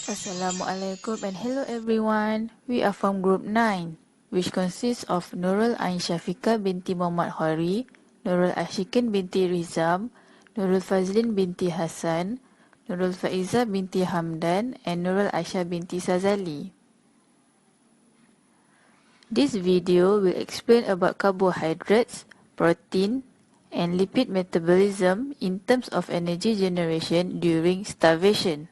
Assalamualaikum and hello everyone. We are from group 9, which consists of Nurul Ain Syafiqah binti Muhammad Khari, Nurul Ashikin binti Rizam, Nurul Fazlin binti Hassan, Nurul Faiza binti Hamdan and Nurul Aisyah binti Sazali. This video will explain about carbohydrates, protein and lipid metabolism in terms of energy generation during starvation.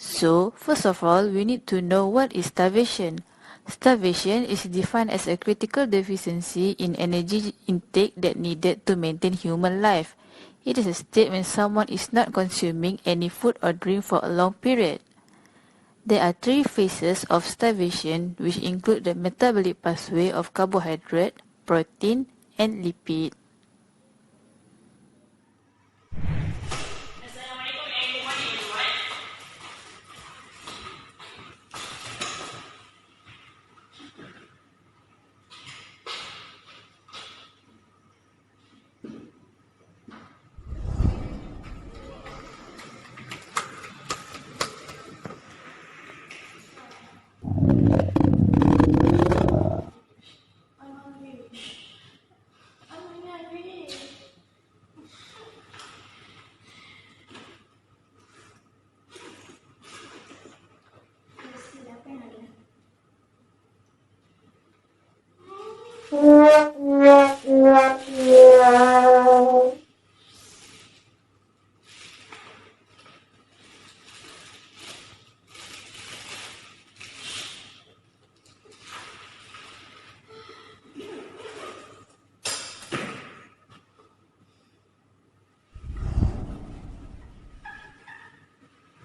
So, first of all, we need to know what is starvation. Starvation is defined as a critical deficiency in energy intake that needed to maintain human life. It is a state when someone is not consuming any food or drink for a long period. There are three phases of starvation, which include the metabolic pathway of carbohydrate, protein, and lipid.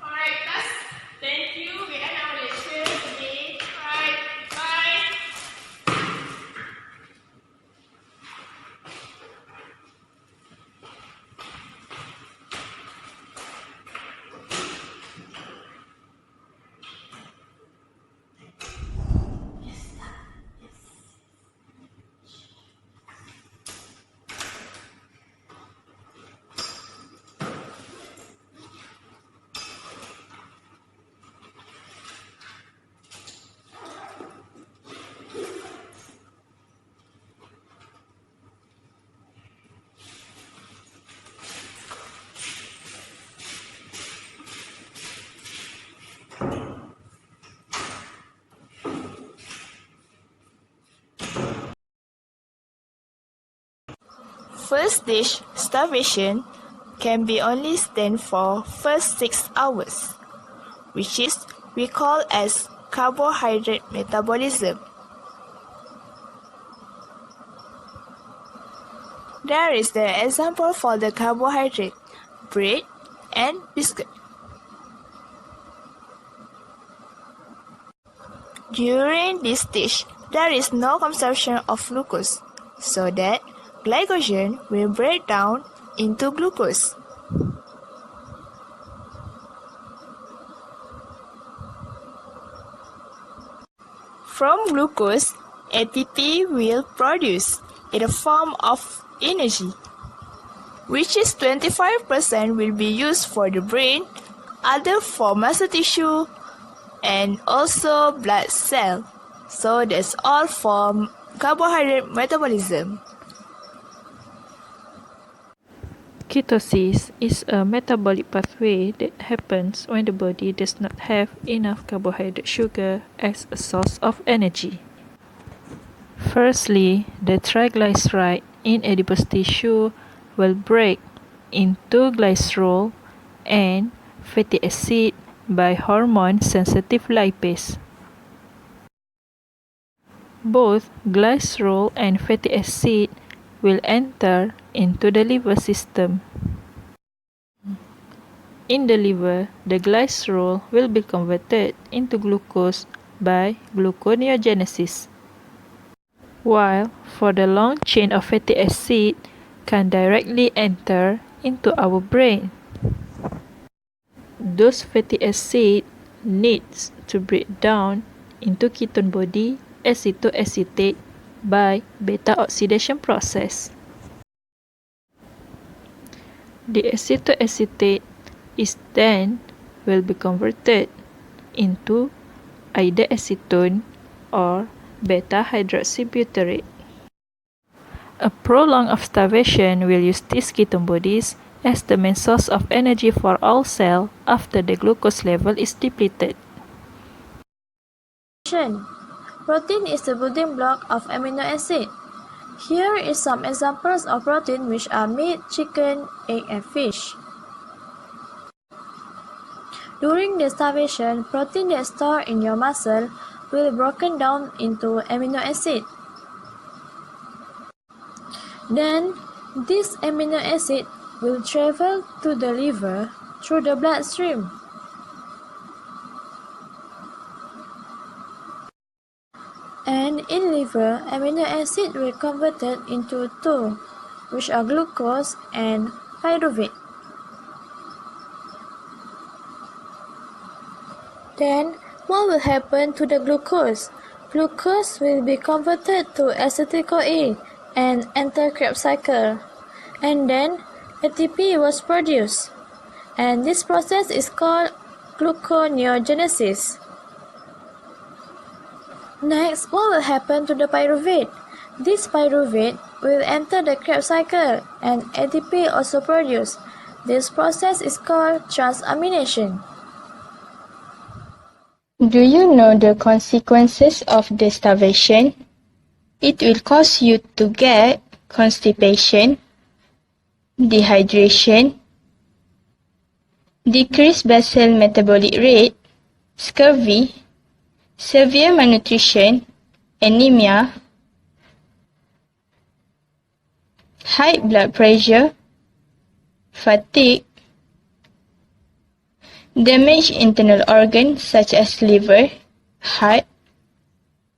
Alright, class. Thank you. We end our lecture today. Alright, bye. First dish, starvation, can be only stand for first 6 hours, which is we call as carbohydrate metabolism. There is the example for the carbohydrate, bread and biscuit. During this stage, there is no consumption of glucose, so that glycogen will break down into glucose. From glucose, ATP will produce in the form of energy, which is 25% will be used for the brain, other for muscle tissue, and also blood cell. So that's all for carbohydrate metabolism. Ketosis is a metabolic pathway that happens when the body does not have enough carbohydrate sugar as a source of energy. Firstly, the triglyceride in adipose tissue will break into glycerol and fatty acid by hormone-sensitive lipase. Both glycerol and fatty acid will enter into the liver system. In the liver, the glycerol will be converted into glucose by gluconeogenesis, while for the long chain of fatty acid can directly enter into our brain. Those fatty acid needs to break down into ketone body acetoacetate by beta oxidation process. The acetoacetate is then will be converted into either acetone or beta-hydroxybutyrate. A prolong of starvation will use these ketone bodies as the main source of energy for all cells after the glucose level is depleted. Protein is the building block of amino acid. Here is some examples of protein which are meat, chicken, egg, and fish. During the starvation, protein that's stored in your muscle will be broken down into amino acid. Then, this amino acid will travel to the liver through the bloodstream. And in liver, amino acid will be converted into two, which are glucose and pyruvate. Then, what will happen to the glucose? Glucose will be converted to acetyl-CoA and enter Krebs cycle. And then, ATP was produced. And this process is called gluconeogenesis. Next, what will happen to the pyruvate? This pyruvate will enter the Krebs cycle and ATP also produced. This process is called transamination. Do you know the consequences of the starvation? It will cause you to get constipation, dehydration, decreased basal metabolic rate, scurvy, severe malnutrition, anemia, high blood pressure, fatigue, damaged internal organs such as liver, heart,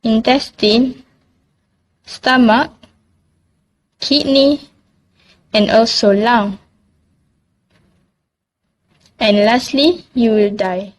intestine, stomach, kidney, and also lung. And lastly, you will die.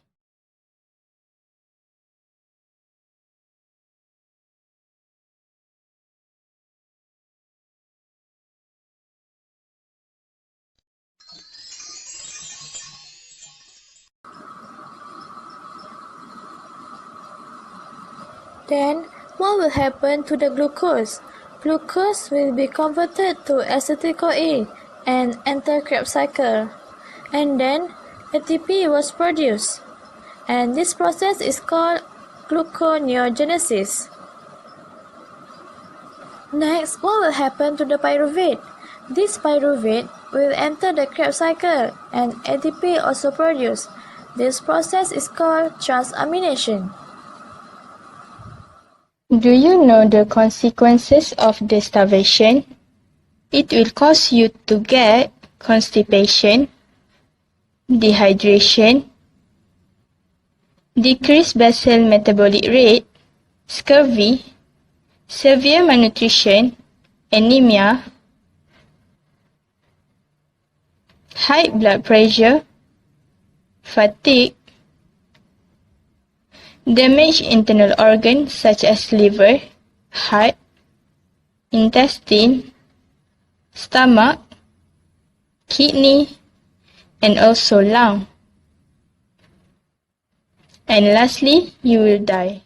Then, what will happen to the glucose? Glucose will be converted to acetyl-CoA and enter Krebs cycle. And then, ATP was produced. And this process is called gluconeogenesis. Next, what will happen to the pyruvate? This pyruvate will enter the Krebs cycle and ATP also produced. This process is called transamination. Do you know the consequences of the starvation? It will cause you to get constipation, dehydration, decreased basal metabolic rate, scurvy, severe malnutrition, anemia, high blood pressure, fatigue, damaged internal organs such as liver, heart, intestine, stomach, kidney, and also lung. And lastly, you will die.